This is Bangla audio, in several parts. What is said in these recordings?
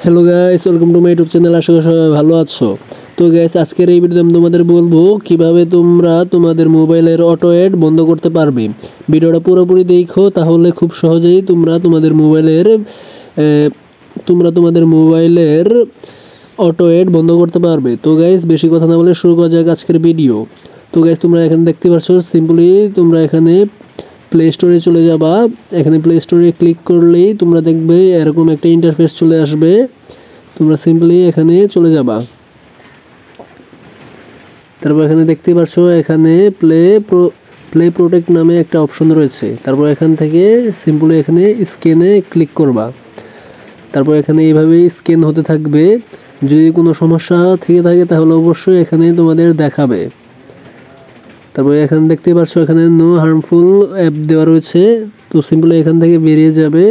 Hello guys, welcome to my YouTube channel. আশা করি সবাই ভালো আছো। তো গাইস, আজকের এই ভিডিওতে আমি তোমাদের বলবো কিভাবে তোমরা তোমাদের মোবাইলের অটো এড বন্ধ করতে পারবে। ভিডিওটা পুরোপুরি দেখো, তাহলে খুব সহজেই তোমরা তোমাদের মোবাইলের অটো এড বন্ধ করতে পারবে। তো গাইস, বেশি কথা না বলে শুরু করা যাক আজকের ভিডিও। তো গাইস, তোমরা এখানে দেখতে পাচ্ছ, সিম্পলি তোমরা এখানে প্লে স্টোরে চলে যাবা। এখানে প্লে স্টোরে ক্লিক করলেই তোমরা দেখবে এরকম একটা ইন্টারফেস চলে আসবে। তোমরা সিম্পলি এখানে চলে যাবা। তারপর এখানে দেখতে পাচ্ছ, এখানে প্লে প্রোটেক্ট নামে একটা অপশন রয়েছে। তারপর এখান থেকে সিম্পলি এখানে স্ক্যানে ক্লিক করবা। তারপর এখানে এইভাবেই স্ক্যান হতে থাকবে। যদি কোনো সমস্যা থেকে থাকে তাহলে অবশ্যই এখানে তোমাদের দেখাবে। তারপরে এখানে দেখতে পাচ্ছ, এখানে নো হার্মফুল অ্যাপ দেওয়া রয়েছে। তো সিম্পলি এখান থেকে বেরিয়ে যাবে।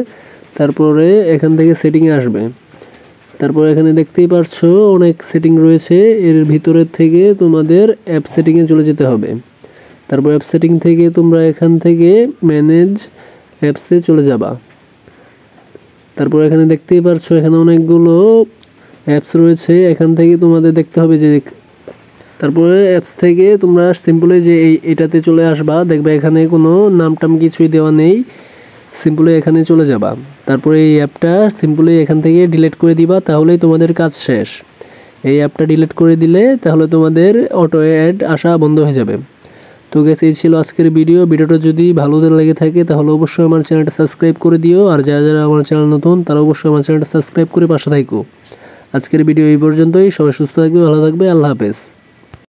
তারপরে এখান থেকে সেটিংয়ে আসবে। তারপর এখানে দেখতেই পাচ্ছ অনেক সেটিং রয়েছে, এর ভিতরের থেকে তোমাদের অ্যাপ সেটিংয়ে চলে যেতে হবে। তারপর অ্যাপ সেটিং থেকে তোমরা এখান থেকে ম্যানেজ অ্যাপসে চলে যাবা। তারপর এখানে দেখতেই পাচ্ছ এখানে অনেকগুলো অ্যাপস রয়েছে, এখান থেকে তোমাদের দেখতে হবে যে তারপরে অ্যাপস থেকে তোমরা সিম্পলি যে এটাতে চলে আসবা। দেখবে এখানে কোনো নাম কিছুই দেওয়া নেই, সিম্পলি এখানে চলে যাবা। তারপরে এই অ্যাপটা সিম্পলি এখান থেকে ডিলিট করে দিবা, তাহলেই তোমাদের কাজ শেষ। এই অ্যাপটা ডিলিট করে দিলে তাহলে তোমাদের অটো অ্যাড আসা বন্ধ হয়ে যাবে। তো গাইস, এই ছিল আজকের ভিডিওটা যদি ভালো লেগে থাকে তাহলে অবশ্যই আমার চ্যানেলটা সাবস্ক্রাইব করে দিও। আর যারা আমার চ্যানেল নতুন তারা অবশ্যই আমার চ্যানেলটা সাবস্ক্রাইব করে পাশে থাকো। আজকের ভিডিও এই পর্যন্তই। সবাই সুস্থ থাকবে, ভালো থাকবে। আল্লাহ হাফেজ।